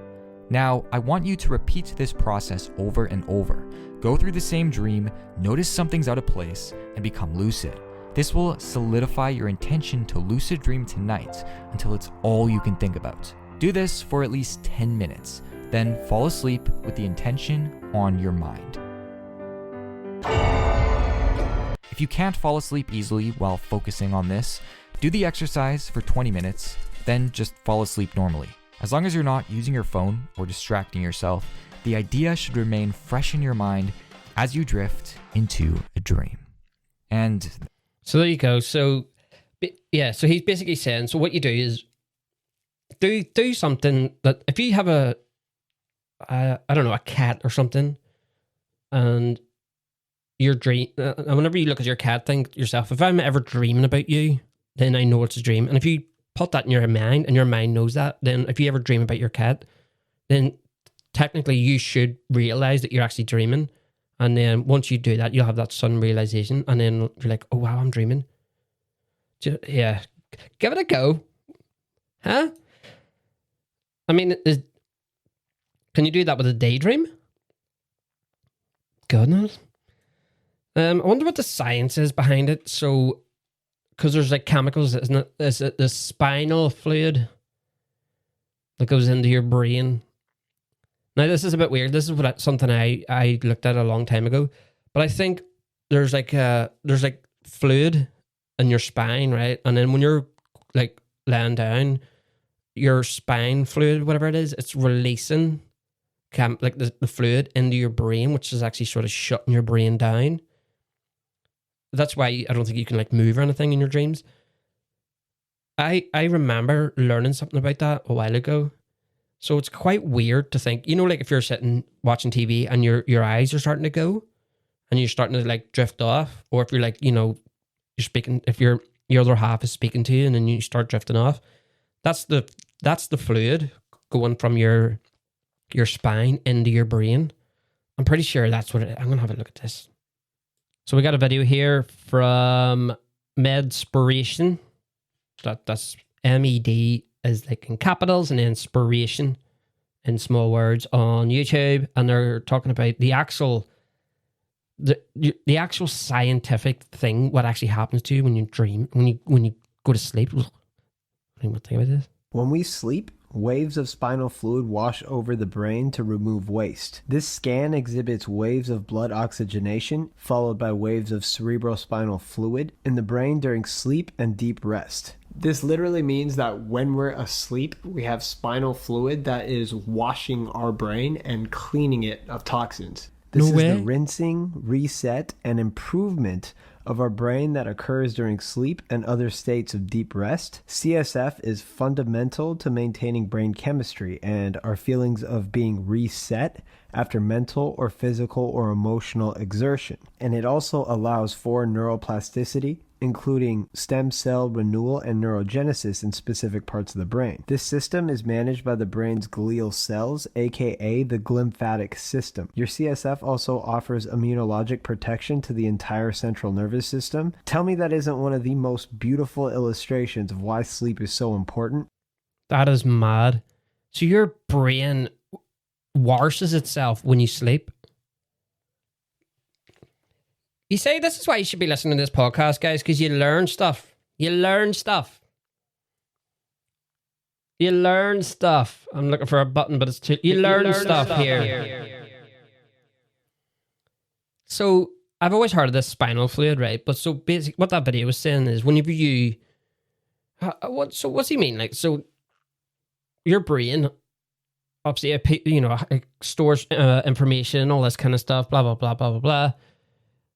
Now, I want you to repeat this process over and over. Go through the same dream, notice something's out of place, and become lucid. This will solidify your intention to lucid dream tonight until it's all you can think about. Do this for at least 10 minutes, then fall asleep with the intention on your mind. If you can't fall asleep easily while focusing on this, do the exercise for 20 minutes, then just fall asleep normally. As long as you're not using your phone or distracting yourself, the idea should remain fresh in your mind as you drift into a dream. And so there you go. So yeah, so he's basically saying, so what you do is do something that if you have a cat or something, and your dream, whenever you look at your cat, think to yourself, if I'm ever dreaming about you, then I know it's a dream. And if you put that in your mind and your mind knows that, then if you ever dream about your cat, then technically you should realize that you're actually dreaming. And then once you do that, you'll have that sudden realization, and then you're like, oh wow, I'm dreaming. Yeah, give it a go. Huh? I mean, can you do that with a daydream? Goodness. I wonder what the science is behind it. So, because there's like chemicals, isn't it? Is it the spinal fluid that goes into your brain? Now, this is a bit weird. This is something I looked at a long time ago. But I think there's like fluid in your spine, right? And then when you're like laying down, your spine fluid, whatever it is, it's releasing the fluid into your brain, which is actually sort of shutting your brain down. That's why I don't think you can like move or anything in your dreams. I remember learning something about that a while ago. So it's quite weird to think, like if you're sitting watching TV and your eyes are starting to go and you're starting to like drift off, or if you're like, you're speaking, if you're your other half is speaking to you, and then you start drifting off. That's the fluid going from your spine into your brain. I'm pretty sure that's what I'm gonna have a look at this. So we got a video here from Medspiration. That's MED is like in capitals and then inspiration in small words on YouTube, and they're talking about the actual scientific thing, what actually happens to you when you dream, when you go to sleep. What do you think about this? When we sleep, waves of spinal fluid wash over the brain to remove waste. This scan exhibits waves of blood oxygenation, followed by waves of cerebrospinal fluid in the brain during sleep and deep rest. This literally means that when we're asleep, we have spinal fluid that is washing our brain and cleaning it of toxins. This is the rinsing, reset, and improvement of our brain that occurs during sleep and other states of deep rest. CSF is fundamental to maintaining brain chemistry and our feelings of being reset after mental or physical or emotional exertion. And it also allows for neuroplasticity, including stem cell renewal and neurogenesis in specific parts of the brain. This system is managed by the brain's glial cells, aka the glymphatic system. Your CSF also offers immunologic protection to the entire central nervous system. Tell me that isn't one of the most beautiful illustrations of why sleep is so important. That is mad. So your brain washes itself when you sleep. You say this is why you should be listening to this podcast, guys, because you learn stuff. You learn stuff. You learn stuff. I'm looking for a button, but it's too... You learn stuff here. So, I've always heard of this spinal fluid, right? But so, basically, what that video was saying is whenever you... what's he mean? Like, so, your brain, obviously, it stores information and all this kind of stuff, blah, blah, blah, blah, blah, blah.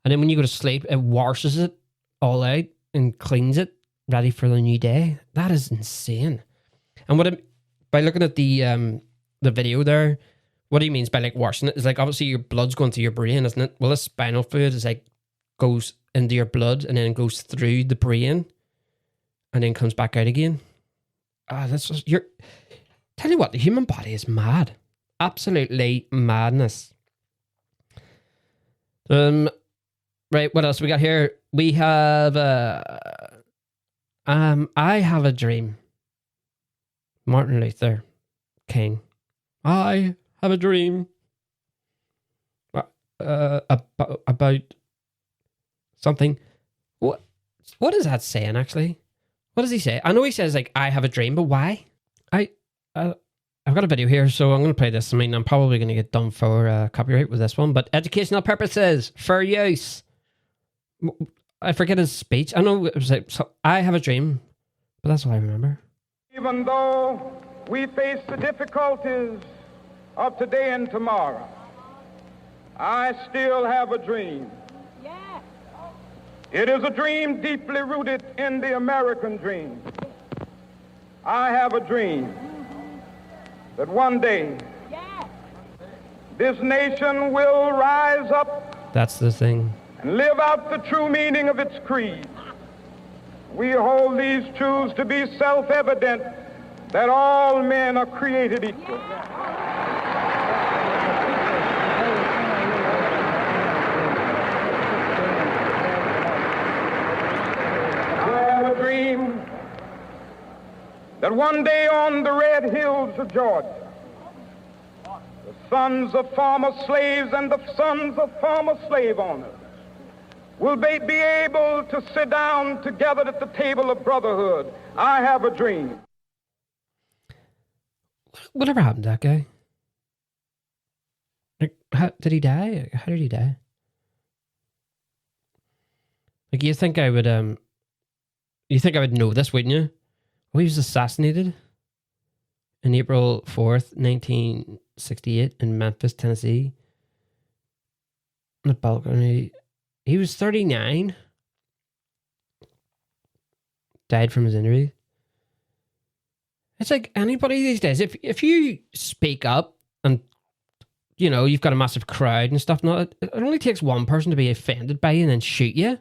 And then when you go to sleep, it washes it all out and cleans it, ready for the new day. That is insane. And by looking at the video there, what he means by like washing it is like obviously your blood's going through your brain, isn't it? Well, the spinal fluid is like goes into your blood and then goes through the brain and then comes back out again. Tell you what, the human body is mad. Absolutely madness. Right, what else we got here? We have I Have a Dream. Martin Luther King. I have a dream about something. What is that saying actually? What does he say? I know he says like I have a dream, but why? I've got a video here, so I'm going to play this. I mean, I'm probably going to get done for copyright with this one, but educational purposes, for use. I forget his speech. I know it was like, so I have a dream, but that's all I remember. Even though we face the difficulties of today and tomorrow, I still have a dream. Yeah. It is a dream deeply rooted in the American dream. I have a dream that one day this nation will rise up. That's the thing. And live out the true meaning of its creed. We hold these truths to be self-evident, that all men are created equal. I have a dream that one day on the red hills of Georgia, the sons of former slaves and the sons of former slave owners will be able to sit down together at the table of brotherhood. I have a dream. Whatever happened to that guy? Like, did he die? How did he die? Like, you think I would know this, wouldn't you? Oh, he was assassinated on April 4th, 1968 in Memphis, Tennessee. On a balcony. He was 39. Died from his injury. It's like anybody these days. If you speak up and, you know, you've got a massive crowd and stuff, it only takes one person to be offended by you and then shoot you.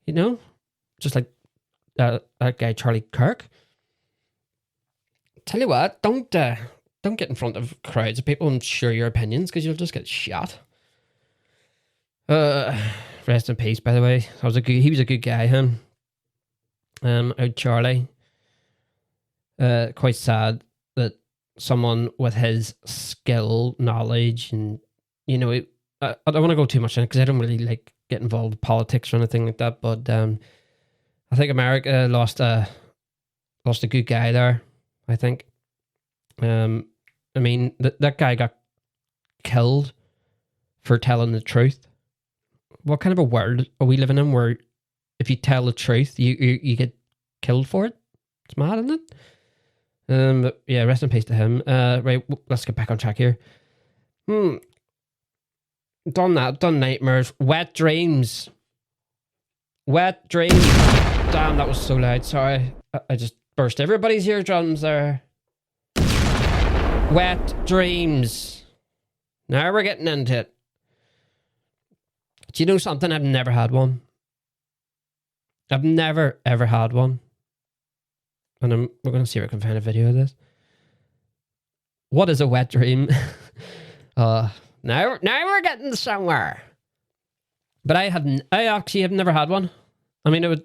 You know? Just like that guy Charlie Kirk. Tell you what, don't get in front of crowds of people and share your opinions, because you'll just get shot. Rest in peace, by the way. He was a good guy, him. Charlie. Quite sad that someone with his skill, knowledge, and I don't want to go too much in it because I don't really like get involved in politics or anything like that. But I think America lost a good guy there. I think. I mean, that guy got killed for telling the truth. What kind of a world are we living in where if you tell the truth, you get killed for it? It's mad, isn't it? But yeah, rest in peace to him. Right, let's get back on track here. Done nightmares. Wet dreams. Damn, that was so loud. Sorry. I just burst everybody's eardrums there. Wet dreams. Now we're getting into it. Do you know something? I've never had one. I've never, ever had one. And we're going to see if I can find a video of this. What is a wet dream? Now we're getting somewhere. But I actually have never had one. I mean, I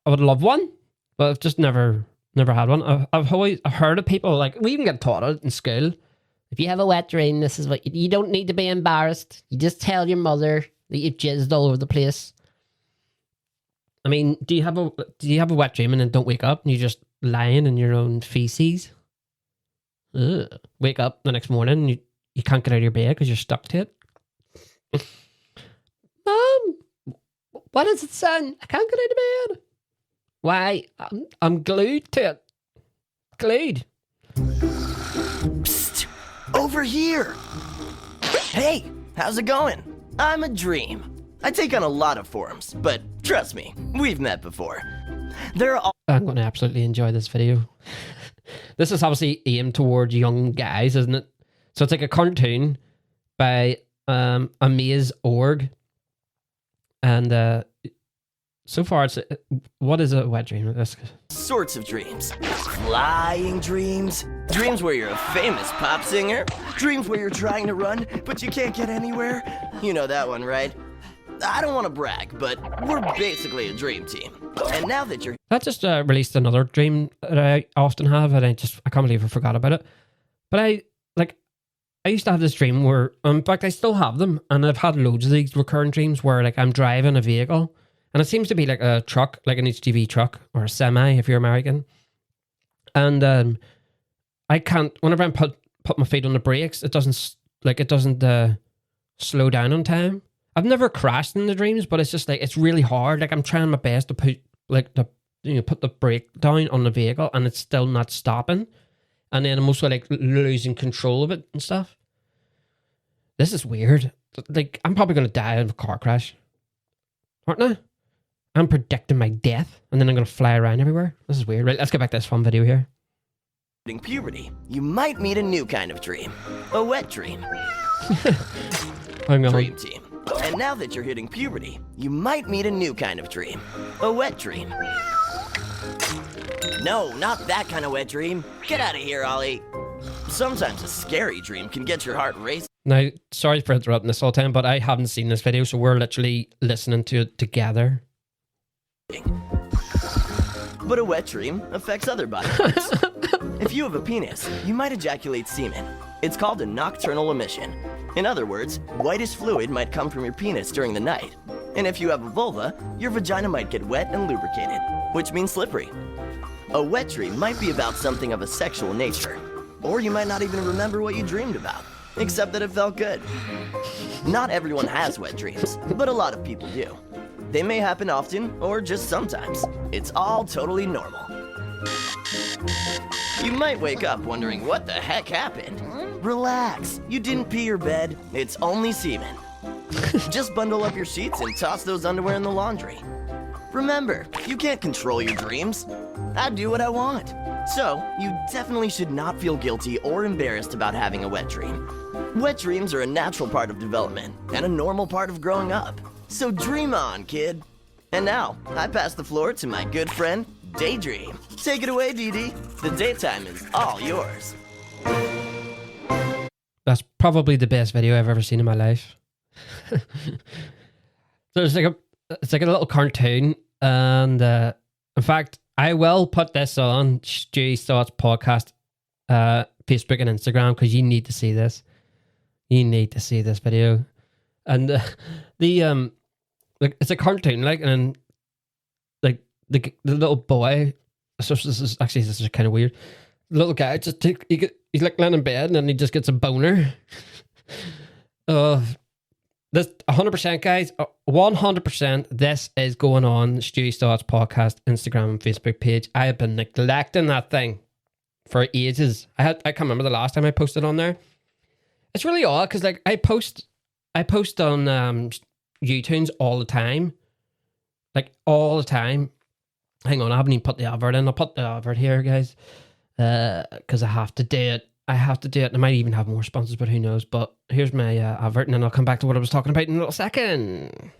would love one, but I've just never had one. I've always heard of people, like, we even get taught it in school. If you have a wet dream, this is what you don't need to be embarrassed. You just tell your mother that you've jizzed all over the place. I mean, do you have a wet dream and then don't wake up and you're just lying in your own feces? Ugh. Wake up the next morning and you can't get out of your bed because you're stuck to it. Mom, what is it, son? I can't get out of bed. Why? I'm glued to it. Glued. Psst, over here. Hey, how's it going? I'm a dream. I take on a lot of forms, but trust me, we've met before. I'm going to absolutely enjoy this video. This is obviously aimed towards young guys, isn't it? So it's like a cartoon by Amaze.org. And so far, what is a wet dream? Sorts of dreams. Flying dreams. Dreams where you're a famous pop singer. Dreams where you're trying to run, but you can't get anywhere. You know that one, right? I don't want to brag, but we're basically a dream team. And now that you're... That just released another dream that I often have, and I can't believe I forgot about it. But I used to have this dream where, in fact, I still have them, and I've had loads of these recurring dreams where, like, I'm driving a vehicle, and it seems to be like a truck, like an HGV truck, or a semi, if you're American. And I can't, whenever I put my feet on the brakes, it doesn't slow down on time. I've never crashed in the dreams, but it's just like, it's really hard. Like, I'm trying my best to put the brake down on the vehicle, and it's still not stopping. And then I'm also like losing control of it and stuff. This is weird. Like, I'm probably going to die in a car crash. Aren't I? I'm predicting my death, and then I'm going to fly around everywhere. This is weird. Right, let's get back to this fun video here. In puberty, you might meet a new kind of dream. A wet dream. Hang on. Dream team. And now that you're hitting puberty, you might meet a new kind of dream. A wet dream. No, not that kind of wet dream. Get out of here, Ollie. Sometimes a scary dream can get your heart racing. Now, sorry for interrupting this all the time, but I haven't seen this video, so we're literally listening to it together. But a wet dream affects other body parts. If you have a penis, you might ejaculate semen. It's called a nocturnal emission. In other words, whitish fluid might come from your penis during the night. And if you have a vulva, your vagina might get wet and lubricated, which means slippery. A wet dream might be about something of a sexual nature. Or you might not even remember what you dreamed about, except that it felt good. Not everyone has wet dreams, but a lot of people do. They may happen often, or just sometimes. It's all totally normal. You might wake up wondering what the heck happened. Relax, you didn't pee your bed, it's only semen. Just bundle up your sheets and toss those underwear in the laundry. Remember, you can't control your dreams. I do what I want. So, you definitely should not feel guilty or embarrassed about having a wet dream. Wet dreams are a natural part of development and a normal part of growing up. So dream on, kid. And now, I pass the floor to my good friend, Daydream. Take it away, Dee Dee. The daytime is all yours. That's probably the best video I've ever seen in my life. It's like a little cartoon, and in fact, I will put this on Stewie's Thoughts podcast, Facebook and Instagram, because you need to see this. You need to see this video, and like it's a cartoon, like, and like the little boy. So this is kind of weird. The little guy he's like laying in bed, and then he just gets a boner. This 100%, guys, 100%. This is going on Stewie's Thoughts podcast Instagram and Facebook page. I have been neglecting that thing for ages. I can't remember the last time I posted on there. It's really odd because like I post on YouTunes all the time, like all the time. Hang on, I haven't even put the advert in. I'll put the advert here, guys, because I have to do it. I might even have more sponsors, but who knows. But here's my advert, and then I'll come back to what I was talking about in a little second.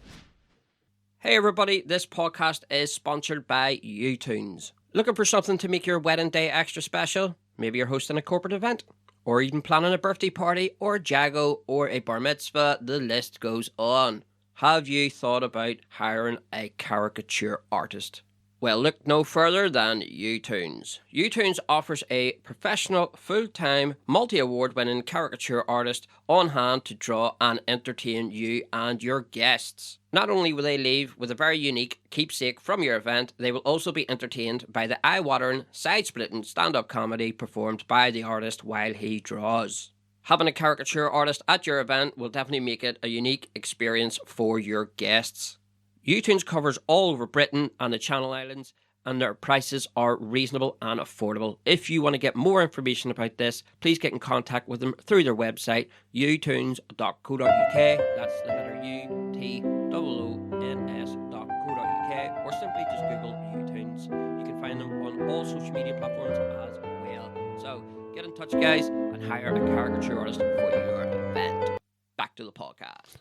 Hey everybody, this podcast is sponsored by YouTunes. Looking for something to make your wedding day extra special? Maybe you're hosting a corporate event, or even planning a birthday party, or a jago, or a bar mitzvah. The list goes on. Have you thought about hiring a caricature artist? Well, look no further than YouTunes. YouTunes offers a professional, full-time, multi-award-winning caricature artist on hand to draw and entertain you and your guests. Not only will they leave with a very unique keepsake from your event, they will also be entertained by the eye-watering, side-splitting stand-up comedy performed by the artist while he draws. Having a caricature artist at your event will definitely make it a unique experience for your guests. YouTunes covers all over Britain and the Channel Islands, and their prices are reasonable and affordable. If you want to get more information about this, please get in contact with them through their website, utunes.co.uk. That's the letter UTOONS.co.uk, or simply just Google YouTunes. You can find them on all social media platforms as well. So get in touch, guys, and hire a caricature artist for your event. Back to the podcast.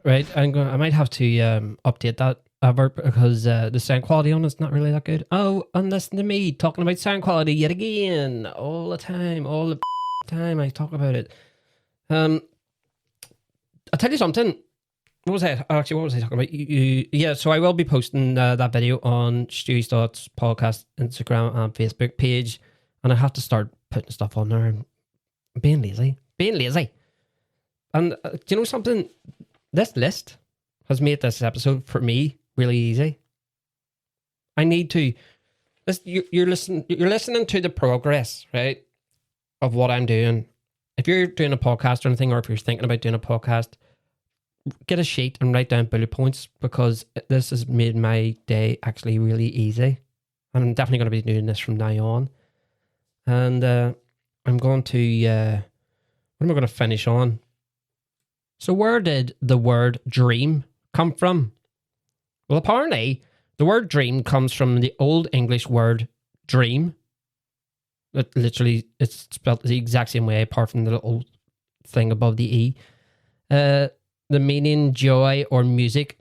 Right, I might have to update that advert because the sound quality on it's not really that good. Oh, and listen to me talking about sound quality yet again. All the time I talk about it. I'll tell you something. What was I talking about? Yeah, so I will be posting that video on Stewie's Thoughts podcast Instagram and Facebook page, and I have to start putting stuff on there. Being lazy. And do you know something? This list has made this episode for me really easy. I need to. You're listening to the progress, right, of what I'm doing. If you're doing a podcast or anything, or if you're thinking about doing a podcast, get a sheet and write down bullet points, because this has made my day actually really easy. And I'm definitely going to be doing this from now on. And I'm going to. What am I going to finish on? So where did the word dream come from? Well, apparently, the word dream comes from the Old English word dream. It's spelled the exact same way, apart from the little thing above the E. The meaning joy or music.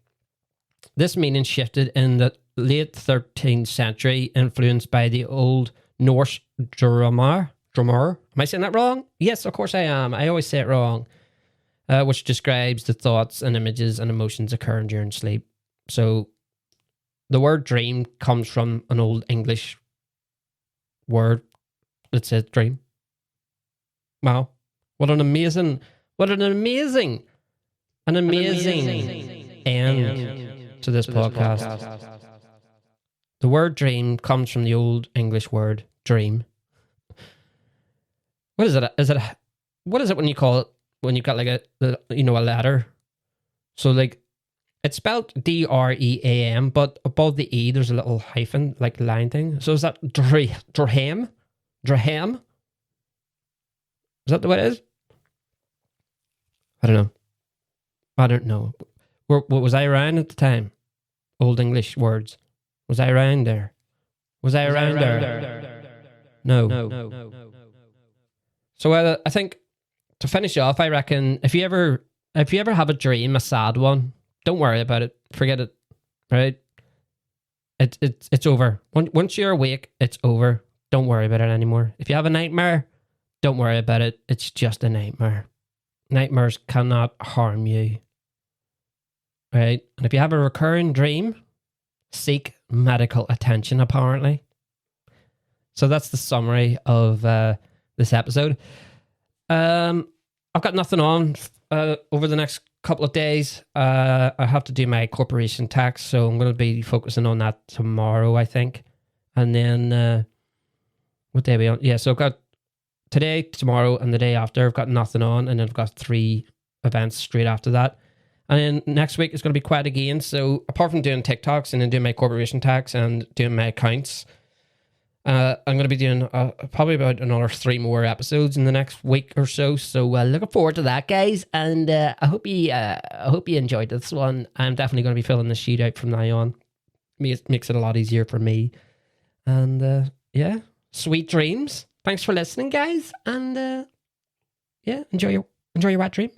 This meaning shifted in the late 13th century, influenced by the Old Norse drummer. Am I saying that wrong? Yes, of course I am. I always say it wrong. Which describes the thoughts and images and emotions occurring during sleep. So the word dream comes from an Old English word that says dream. Wow. What an amazing end to this podcast. The word dream comes from the Old English word dream. What is it? What is it when you call it? When you've got like a letter. So like it's spelled D-R-E-A-M, but above the E there's a little hyphen, like line thing. So is that Draham? Is that the way it is? I don't know. Was I around at the time? Old English words. Was I around there? No. So I think, to finish off, I reckon if you ever have a dream, a sad one, don't worry about it. Forget it, right? It's over. Once you're awake, it's over. Don't worry about it anymore. If you have a nightmare, don't worry about it. It's just a nightmare. Nightmares cannot harm you. Right? And if you have a recurring dream, seek medical attention, apparently. So that's the summary of this episode. I've got nothing on over the next couple of days. I have to do my corporation tax, so I'm going to be focusing on that tomorrow, I think. And then, what day are we on? Yeah, so I've got today, tomorrow, and the day after. I've got nothing on, and then I've got 3 events straight after that. And then next week is going to be quiet again. So apart from doing TikToks and then doing my corporation tax and doing my accounts, I'm going to be doing probably about another 3 more episodes in the next week or so. So looking forward to that, guys. And I hope you enjoyed this one. I'm definitely going to be filling the sheet out from now on. Makes it a lot easier for me. And yeah, sweet dreams. Thanks for listening, guys. And yeah, enjoy your wet dream.